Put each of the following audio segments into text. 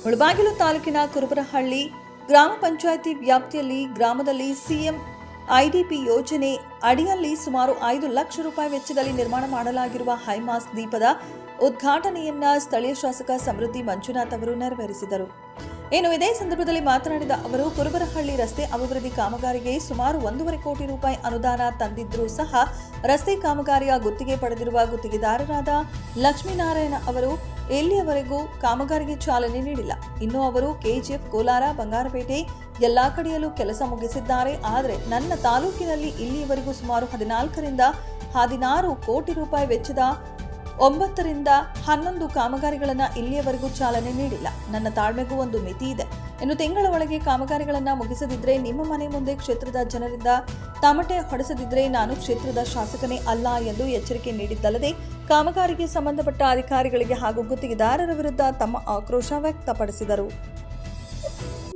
ಮುಳಬಾಗಿಲು ತಾಲೂಕಿನ ಕುರುಬರಹಳ್ಳಿ ಗ್ರಾಮ ಪಂಚಾಯಿತಿ ವ್ಯಾಪ್ತಿಯಲ್ಲಿ ಗ್ರಾಮದಲ್ಲಿ ಸಿಎಂ ಐಡಿಪಿ ಯೋಜನೆ ಅಡಿಯಲ್ಲಿ ಸುಮಾರು 5 ಲಕ್ಷ ರೂಪಾಯಿ ವೆಚ್ಚದಲ್ಲಿ ನಿರ್ಮಾಣ ಮಾಡಲಾಗಿರುವ ಹೈಮಾಸ್ ದೀಪದ ಉದ್ಘಾಟನೆಯನ್ನ ಸ್ಥಳೀಯ ಶಾಸಕ ಸಮೃದ್ಧಿ ಮಂಜುನಾಥ್ ಅವರು ನೆರವೇರಿಸಿದರು. ಇನ್ನು ಇದೇ ಸಂದರ್ಭದಲ್ಲಿ ಮಾತನಾಡಿದ ಅವರು, ಕುರುಬರಹಳ್ಳಿ ರಸ್ತೆ ಅಭಿವೃದ್ಧಿ ಕಾಮಗಾರಿಗೆ ಸುಮಾರು 1.5 ಕೋಟಿ ರೂಪಾಯಿ ಅನುದಾನ ತಂದಿದ್ರೂ ಸಹ ರಸ್ತೆ ಕಾಮಗಾರಿಯ ಗುತ್ತಿಗೆ ಪಡೆದಿರುವ ಗುತ್ತಿಗೆದಾರರಾದ ಲಕ್ಷ್ಮೀನಾರಾಯಣ ಅವರು ಇಲ್ಲಿಯವರೆಗೂ ಕಾಮಗಾರಿಗೆ ಚಾಲನೆ ನೀಡಿಲ್ಲ. ಇನ್ನು ಅವರು ಕೆಜಿಎಫ್, ಕೋಲಾರ, ಬಂಗಾರಪೇಟೆ ಎಲ್ಲಾ ಕಡೆಯಲ್ಲೂ ಕೆಲಸ ಮುಗಿಸಿದ್ದಾರೆ. ಆದರೆ ನನ್ನ ತಾಲೂಕಿನಲ್ಲಿ ಇಲ್ಲಿಯವರೆಗೂ ಸುಮಾರು 14 ರಿಂದ 16 ಕೋಟಿ ರೂಪಾಯಿ ವೆಚ್ಚದ 9 ರಿಂದ 11 ಕಾಮಗಾರಿಗಳನ್ನು ಇಲ್ಲಿಯವರೆಗೂ ಚಾಲನೆ ನೀಡಿಲ್ಲ. ನನ್ನ ತಾಳ್ಮೆಗೂ ಒಂದು ಮಿತಿ ಇದೆ. ಇನ್ನು ತಿಂಗಳ ಒಳಗೆ ಕಾಮಗಾರಿಗಳನ್ನು ಮುಗಿಸದಿದ್ರೆ, ನಿಮ್ಮ ಮನೆ ಮುಂದೆ ಕ್ಷೇತ್ರದ ಜನರಿಂದ ತಮಟೆ ಹೊಡೆಸದಿದ್ರೆ ನಾನು ಕ್ಷೇತ್ರದ ಶಾಸಕನೇ ಅಲ್ಲ ಎಂದು ಎಚ್ಚರಿಕೆ ನೀಡಿದ್ದಲ್ಲದೆ ಕಾಮಗಾರಿಗೆ ಸಂಬಂಧಪಟ್ಟ ಅಧಿಕಾರಿಗಳಿಗೆ ಹಾಗೂ ಗುತ್ತಿಗೆದಾರರ ವಿರುದ್ಧ ತಮ್ಮ ಆಕ್ರೋಶ ವ್ಯಕ್ತಪಡಿಸಿದರು.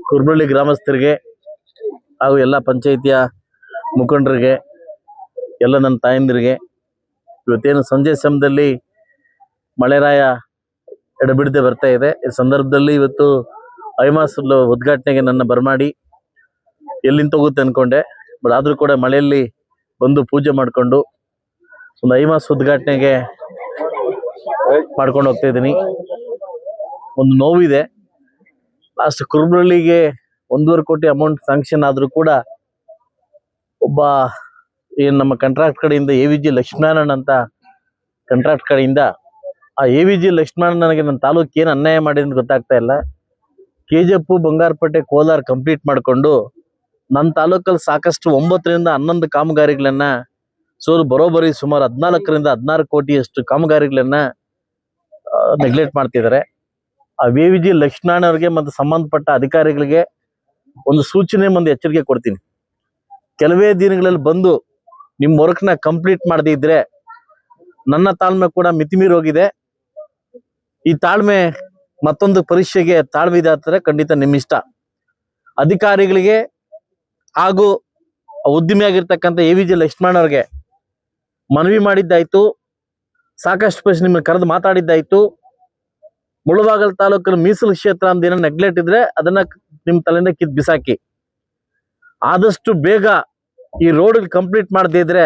ಕುರುಬರಹಳ್ಳಿ ಗ್ರಾಮಸ್ಥರಿಗೆ ಹಾಗೂ ಎಲ್ಲ ಪಂಚಾಯಿತಿಯ ಮುಖಂಡರಿಗೆ, ಎಲ್ಲ ನನ್ನ ತಾಯಂದಿರಿಗೆ, ಇವತ್ತೇನು ಸಂಜೆ ಸಮಯದಲ್ಲಿ ಮಳೆರಾಯ ಎಡಬಿಡದೆ ಬರ್ತಾ ಇದೆ. ಈ ಸಂದರ್ಭದಲ್ಲಿ ಇವತ್ತು ಹೈಮಾಸ್ ಉದ್ಘಾಟನೆಗೆ ನನ್ನ ಬರಮಾಡಿ ಎಲ್ಲಿಂದ ಹೋಗುತ್ತೆ ಅಂದ್ಕೊಂಡೆ. ಬಟ್ ಆದರೂ ಕೂಡ ಮಳೆಯಲ್ಲಿ ಬಂದು ಪೂಜೆ ಮಾಡಿಕೊಂಡು ಒಂದು ಹೈಮಾಸ್ ಉದ್ಘಾಟನೆಗೆ ಮಾಡ್ಕೊಂಡು ಹೋಗ್ತಾ ಇದ್ದೀನಿ. ಒಂದು ನೋವಿದೆ. ಲಾಸ್ಟ್ ಕುರುಬರಹಳ್ಳಿಗೆ 1.5 ಕೋಟಿ ಅಮೌಂಟ್ ಸ್ಯಾಂಕ್ಷನ್ ಆದರೂ ಕೂಡ ಒಬ್ಬ ಏನು ನಮ್ಮ ಕಾಂಟ್ರಾಕ್ಟ್ ಕಡೆಯಿಂದ AVG ಲಕ್ಷ್ಮೀನಾರಾಯಣ ಅಂತ ಕಾಂಟ್ರಾಕ್ಟ್ ಕಡೆಯಿಂದ ಆ AVG ಲಕ್ಷ್ಮೀನಾರಾಯಣ ನನಗೆ ನನ್ನ ತಾಲೂಕು ಏನು ಅನ್ಯಾಯ ಮಾಡಿದೆ ಅಂತ ಗೊತ್ತಾಗ್ತಾ ಇಲ್ಲ. KGF, ಬಂಗಾರಪೇಟೆ, ಕೋಲಾರ ಕಂಪ್ಲೀಟ್ ಮಾಡಿಕೊಂಡು ನನ್ನ ತಾಲೂಕಲ್ಲಿ ಸಾಕಷ್ಟು 9 ರಿಂದ 11 ಕಾಮಗಾರಿಗಳನ್ನ ಬರೋಬ್ಬರಿ ಸುಮಾರು 14 ರಿಂದ 16 ಕೋಟಿಯಷ್ಟು ಕಾಮಗಾರಿಗಳನ್ನ ನೆಗ್ಲೆಕ್ಟ್ ಮಾಡ್ತಿದ್ದಾರೆ. ಆ AVG ಲಕ್ಷ್ಮೀನಾರಾಯಣ ಅವರಿಗೆ ಮತ್ತು ಸಂಬಂಧಪಟ್ಟ ಅಧಿಕಾರಿಗಳಿಗೆ ಒಂದು ಸೂಚನೆ, ಒಂದು ಎಚ್ಚರಿಕೆ ಕೊಡ್ತೀನಿ. ಕೆಲವೇ ದಿನಗಳಲ್ಲಿ ಬಂದು ನಿಮ್ಮ ವರ್ಕ್ನ ಕಂಪ್ಲೀಟ್ ಮಾಡದೇ ಇದ್ರೆ ನನ್ನ ತಾಳ್ಮೆ ಕೂಡ ಮಿತಿಮೀರಿ ಹೋಗಿದೆ. ಈ ತಾಳ್ಮೆ ಮತ್ತೊಂದು ಪರೀಕ್ಷೆಗೆ ತಾಳ್ಮೆ ಇದಾಗ್ತದೆ. ಖಂಡಿತ ನಿಮ್ಮ ಇಷ್ಟ. ಅಧಿಕಾರಿಗಳಿಗೆ ಹಾಗೂ ಉದ್ಯಮಿಯಾಗಿರ್ತಕ್ಕಂಥ AVG ಲಕ್ಷ್ಮೀನಾರಾಯಣ ಅವ್ರಿಗೆ ಮನವಿ ಮಾಡಿದ್ದಾಯ್ತು, ಸಾಕಷ್ಟು ಪ್ರಶ್ನೆ ನಿಮ್ಮನ್ನು ಕರೆದು ಮಾತಾಡಿದ್ದಾಯ್ತು. ಮುಳಬಾಗಿಲು ತಾಲೂಕಿನ ಮೀಸಲು ಕ್ಷೇತ್ರ ಅಂತ ಏನೋ ನೆಗ್ಲೆಕ್ಟ್ ಇದ್ರೆ ಅದನ್ನ ನಿಮ್ಮ ತಲೆಯಿಂದ ಕಿತ್ತು ಬಿಸಾಕಿ. ಆದಷ್ಟು ಬೇಗ ಈ ರೋಡ್ ಕಂಪ್ಲೀಟ್ ಮಾಡದೇ ಇದ್ರೆ,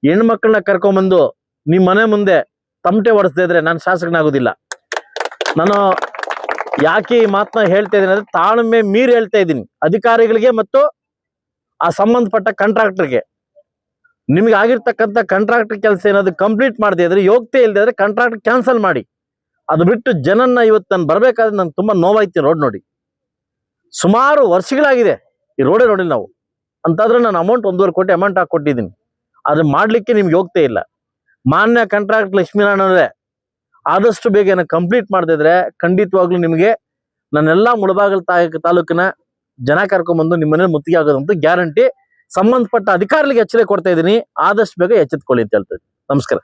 ಹೆಣ್ಮಕ್ಳನ್ನ ಕರ್ಕೊಂಡ್ಬಂದು ನಿಮ್ಮ ಮನೆ ಮುಂದೆ ತಮಟೆ ಹೊಡೆಸದೇ ಇದ್ರೆ ನಾನು ಶಾಸಕನಾಗೋದಿಲ್ಲ. ನಾನು ಯಾಕೆ ಈ ಮಾತನ್ನ ಹೇಳ್ತಾ ಇದ್ದೀನಿ ಅಂದ್ರೆ, ತಾಳ್ಮೆ ಮೀರಿ ಹೇಳ್ತಾ ಇದ್ದೀನಿ. ಅಧಿಕಾರಿಗಳಿಗೆ ಮತ್ತು ಆ ಸಂಬಂಧಪಟ್ಟ ಕಾಂಟ್ರಾಕ್ಟರ್ಗೆ, ನಿಮ್ಗೆ ಆಗಿರ್ತಕ್ಕಂಥ ಕಾಂಟ್ರಾಕ್ಟರ್ ಕೆಲಸ ಏನಾದ್ರು ಕಂಪ್ಲೀಟ್ ಮಾಡದೇ ಇದ್ರೆ, ಯೋಗ್ಯತೆ ಇಲ್ಲದೆ ಇದ್ರೆ ಕಾಂಟ್ರಾಕ್ಟ್ ಕ್ಯಾನ್ಸಲ್ ಮಾಡಿ. ಅದು ಬಿಟ್ಟು ಜನನ್ನ ಇವತ್ತು ನಾನು ಬರ್ಬೇಕಾದ್ರೆ ನಂಗೆ ತುಂಬಾ ನೋವಾಯ್ತು. ರೋಡ್ ನೋಡಿ ಸುಮಾರು ವರ್ಷಗಳಾಗಿದೆ ಈ ರೋಡೇ ನೋಡಿಲ್ಲ ನಾವು. ಅಂತಾದ್ರೆ ನಾನು ಅಮೌಂಟ್ 1.5 ಕೋಟಿ ಅಮೌಂಟ್ ಹಾಕೊಟ್ಟಿದ್ದೀನಿ. ಆದ್ರೆ ಮಾಡ್ಲಿಕ್ಕೆ ನಿಮ್ಗೆ ಯೋಗ್ಯತೆ ಇಲ್ಲ. ಮಾನ್ಯ ಕಾಂಟ್ರಾಕ್ಟ್ ಲಕ್ಷ್ಮೀನಾರಾಯಣ ಅವರೇ, ಆದಷ್ಟು ಬೇಗ ಏನೋ ಕಂಪ್ಲೀಟ್ ಮಾಡದಿದ್ರೆ ಖಂಡಿತವಾಗ್ಲೂ ನಿಮಗೆ ನನ್ನೆಲ್ಲಾ ಮುಳಬಾಗಿಲು ತಾಲೂಕಿನ ಜನ ಕರ್ಕೊಂಡ್ಬಂದು ನಿಮ್ಮನೆ ಮುತ್ತಿಗೆ ಆಗೋದಂತೂ ಗ್ಯಾರಂಟಿ. ಸಂಬಂಧಪಟ್ಟ ಅಧಿಕಾರಿಗಳಿಗೆ ಎಚ್ಚರಿಕೆ ಕೊಡ್ತಾ ಇದ್ದೀನಿ. ಆದಷ್ಟು ಬೇಗ ಎಚ್ಚೆತ್ಕೊಳ್ಳಿ ಅಂತ ಹೇಳ್ತೀನಿ. ನಮಸ್ಕಾರ.